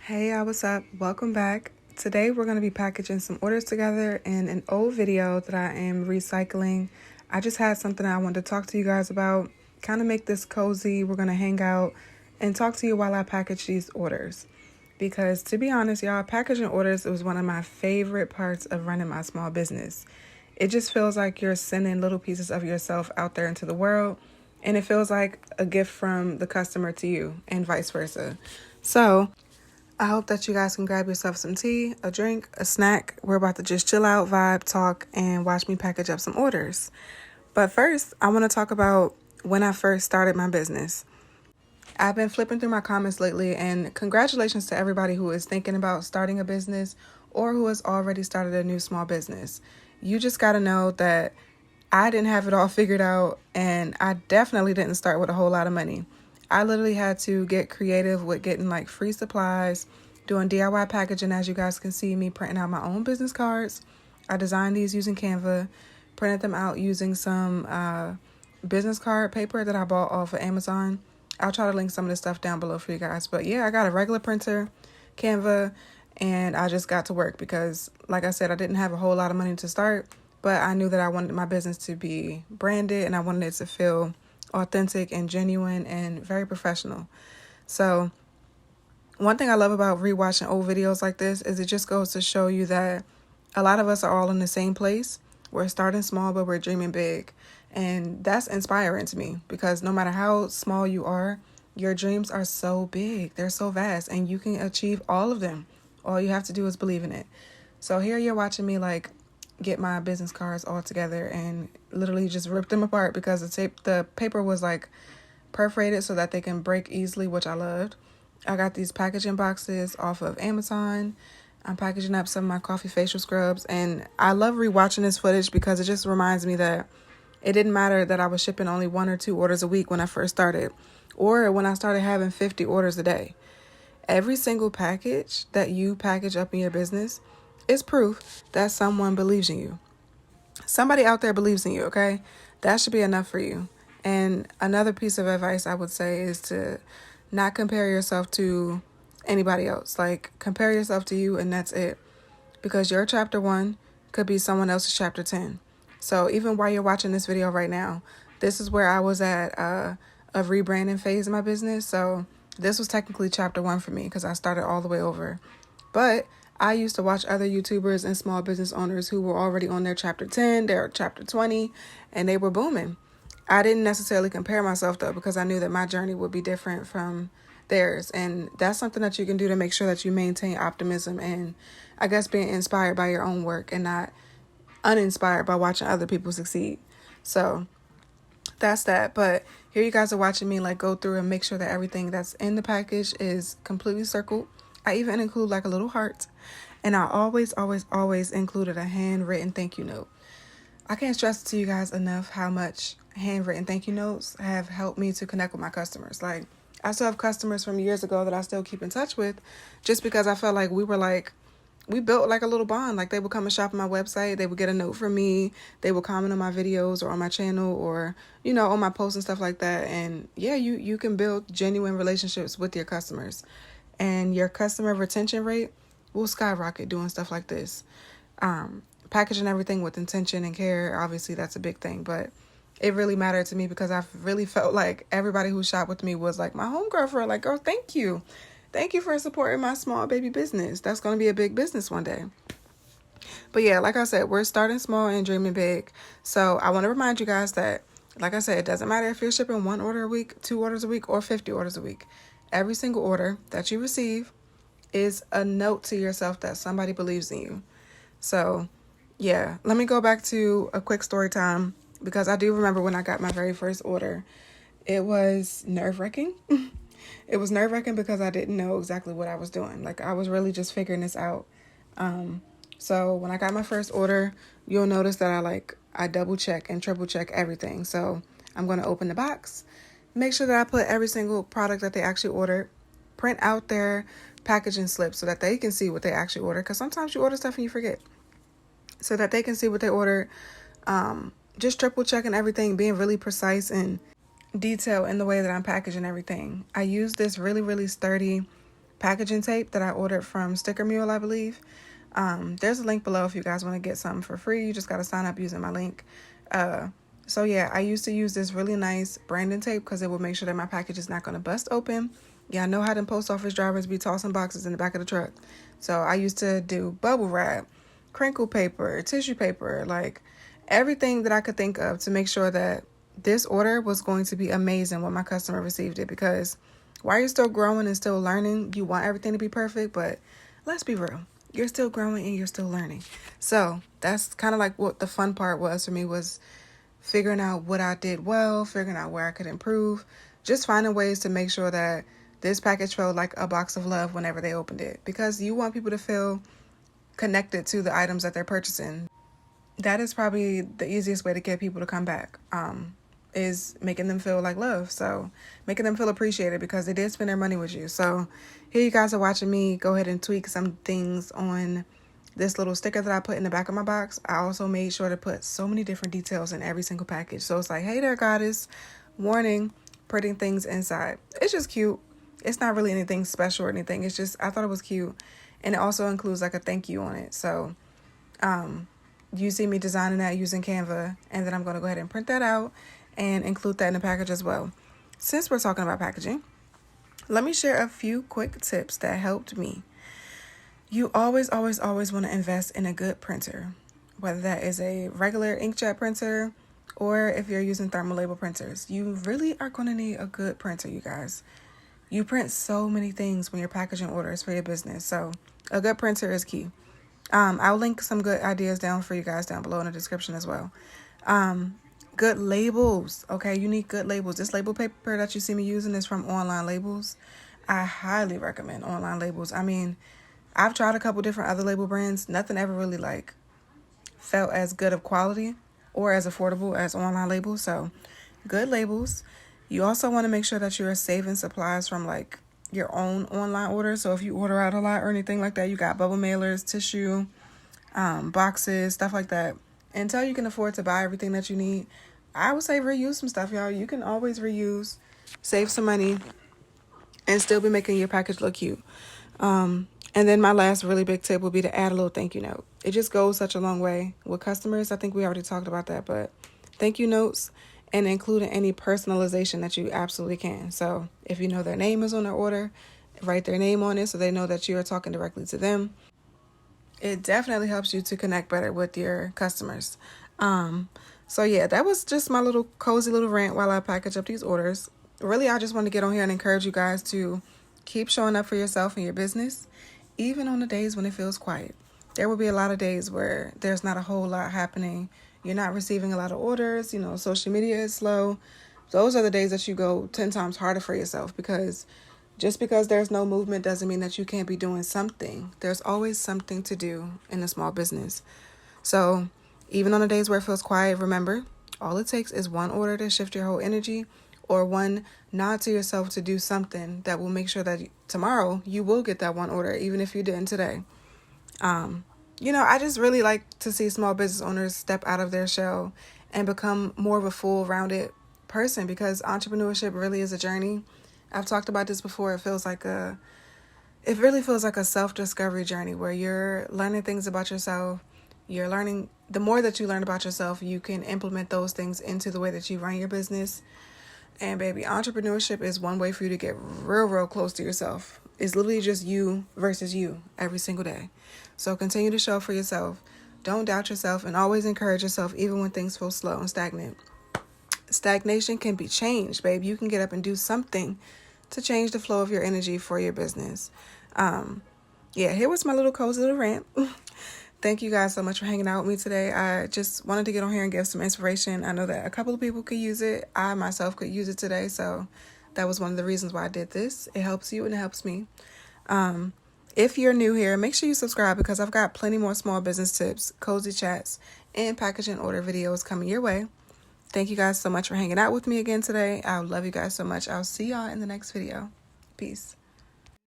Hey, what's up? Welcome back. Today we're going to be packaging some orders together in an old video that I am recycling. I just had something I wanted to talk to you guys about, kind of make this cozy. We're going to hang out and talk to you while I package these orders. Because to be honest, y'all, packaging orders was one of my favorite parts of running my small business. It just feels like you're sending little pieces of yourself out there into the world, and it feels like a gift from the customer to you and vice versa. So I hope that you guys can grab yourself some tea, a drink, a snack. We're about to just chill out, vibe, talk, and watch me package up some orders. But first, I want to talk about when I first started my business. I've been flipping through my comments lately, and congratulations to everybody who is thinking about starting a business or who has already started a new small business. You just got to know that I didn't have it all figured out, and I definitely didn't start with a whole lot of money. I literally had to get creative with getting like free supplies, doing DIY packaging. As you guys can see, me printing out my own business cards. I designed these using Canva, printed them out using some business card paper that I bought off of Amazon. I'll try to link some of this stuff down below for you guys. But yeah, I got a regular printer, Canva, and I just got to work because, like I said, I didn't have a whole lot of money to start, but I knew that I wanted my business to be branded and I wanted it to feel authentic and genuine and very professional. So one thing I love about rewatching old videos like this is it just goes to show you that a lot of us are all in the same place. We're starting small, but we're dreaming big. And that's inspiring to me because no matter how small you are, your dreams are so big. They're so vast and you can achieve all of them. All you have to do is believe in it. So here you're watching me like get my business cards all together and literally just rip them apart because the paper was like perforated so that they can break easily, which I loved. I got these packaging boxes off of Amazon. I'm packaging up some of my coffee facial scrubs, and I love rewatching this footage because it just reminds me that it didn't matter that I was shipping only 1 or 2 orders a week when I first started, or when I started having 50 orders a day. Every single package that you package up in your business is proof that someone believes in you. Somebody out there believes in you, okay? That should be enough for you. And another piece of advice I would say is to not compare yourself to anybody else. Like, compare yourself to you and that's it. Because your chapter 1 could be someone else's chapter 10. So even while you're watching this video right now, this is where I was at a rebranding phase in my business. So this was technically chapter 1 for me because I started all the way over. But I used to watch other YouTubers and small business owners who were already on their chapter 10, their chapter 20, and they were booming. I didn't necessarily compare myself though because I knew that my journey would be different from theirs. And that's something that you can do to make sure that you maintain optimism and I guess being inspired by your own work and not uninspired by watching other people succeed. So that's that. But here you guys are watching me like go through and make sure that everything that's in the package is completely circled. I even include like a little heart. And I always included a handwritten thank you note. I can't stress to you guys enough how much handwritten thank you notes have helped me to connect with my customers. Like, I still have customers from years ago that I still keep in touch with just because I felt like we built like a little bond. Like, they would come and shop on my website. They would get a note from me. They would comment on my videos or on my channel or, on my posts and stuff like that. And yeah, you can build genuine relationships with your customers. And your customer retention rate will skyrocket doing stuff like this. Packaging everything with intention and care, obviously that's a big thing, but it really mattered to me because I really felt like everybody who shopped with me was like my homegirl for like, girl, thank you. Thank you for supporting my small baby business. That's going to be a big business one day. But yeah, like I said, we're starting small and dreaming big. So I want to remind you guys that, like I said, it doesn't matter if you're shipping 1 order a week, 2 orders a week, or 50 orders a week. Every single order that you receive is a note to yourself that somebody believes in you. So yeah, let me go back to a quick story time because I do remember when I got my very first order. It was nerve-wracking. It was nerve-wracking because I didn't know exactly what I was doing. Like, I was really just figuring this out. So when I got my first order, you'll notice that I double check and triple check everything. So I'm going to open the box, make sure that I put every single product that they actually ordered, print out their packaging slips so that they can see what they actually ordered. Because sometimes you order stuff and you forget. So that they can see what they ordered. Just triple checking everything, being really precise and detailed in the way that I'm packaging everything. I use this really, really sturdy packaging tape that I ordered from Sticker Mule, I believe. There's a link below if you guys want to get something for free. You just got to sign up using my link. So yeah, I used to use this really nice branding tape because it will make sure that my package is not going to bust open. Yeah, I know how them post office drivers be tossing boxes in the back of the truck. So I used to do bubble wrap, crinkle paper, tissue paper, like everything that I could think of to make sure that this order was going to be amazing when my customer received it. Because while you're still growing and still learning, you want everything to be perfect, but let's be real. You're still growing and you're still learning. So that's kind of like what the fun part was for me, was figuring out what I did well, figuring out where I could improve, just finding ways to make sure that this package felt like a box of love whenever they opened it, because you want people to feel connected to the items that they're purchasing. That is probably the easiest way to get people to come back, is making them feel like love. So making them feel appreciated because they did spend their money with you. So here you guys are watching me go ahead and tweak some things on this little sticker that I put in the back of my box. I also made sure to put so many different details in every single package. So it's like, hey there, goddess, warning, putting things inside. It's just cute. It's not really anything special or anything. It's just, I thought it was cute. And it also includes like a thank you on it. So you see me designing that using Canva, and then I'm going to go ahead and print that out and include that in the package as well. Since we're talking about packaging, let me share a few quick tips that helped me. You always want to invest in a good printer, whether that is a regular inkjet printer or if you're using thermal label printers. You really are going to need a good printer, you guys. You print so many things when you're packaging orders for your business, so a good printer is key. I'll link some good ideas down for you guys down below in the description as well. Good labels. Okay, you need good labels. This label paper that you see me using is from Online Labels. I highly recommend Online Labels. I mean, I've tried a couple different other label brands. Nothing ever really like felt as good of quality or as affordable as Online Labels. So good labels. You also want to make sure that you're saving supplies from like your own online orders. So if you order out a lot or anything like that, you got bubble mailers, tissue, boxes, stuff like that. Until you can afford to buy everything that you need, I would say reuse some stuff, y'all. You can always reuse, save some money, and still be making your package look cute. And then my last really big tip would be to add a little thank you note. It just goes such a long way with customers. I think we already talked about that, but thank you notes, and including any personalization that you absolutely can. So if you know their name is on their order, write their name on it so they know that you are talking directly to them. It definitely helps you to connect better with your customers. So yeah, that was just my little cozy little rant while I package up these orders. Really, I just want to get on here and encourage you guys to keep showing up for yourself and your business, even on the days when it feels quiet. There will be a lot of days where there's not a whole lot happening. You're not receiving a lot of orders. Social media is slow. Those are the days that you go 10 times harder for yourself, because just because there's no movement doesn't mean that you can't be doing something. There's always something to do in a small business. So even on the days where it feels quiet, remember, all it takes is one order to shift your whole energy, or one nod to yourself to do something that will make sure that tomorrow you will get that one order, even if you didn't today. I just really like to see small business owners step out of their shell and become more of a full rounded person, because entrepreneurship really is a journey. I've talked about this before. It really feels like a self-discovery journey where you're learning things about yourself. You're learning, the more that you learn about yourself, you can implement those things into the way that you run your business. And baby, entrepreneurship is one way for you to get real close to yourself. It's literally just you versus you every single day. So continue to show up for yourself. Don't doubt yourself, and always encourage yourself even when things feel slow and stagnant. Stagnation can be changed, babe. You can get up and do something to change the flow of your energy for your business. Here was my little cozy little rant. Thank you guys so much for hanging out with me today. I just wanted to get on here and give some inspiration. I know that a couple of people could use it. I myself could use it today. So that was one of the reasons why I did this. It helps you and it helps me. If you're new here, make sure you subscribe, because I've got plenty more small business tips, cozy chats, and packaging order videos coming your way. Thank you guys so much for hanging out with me again today. I love you guys so much. I'll see y'all in the next video. Peace.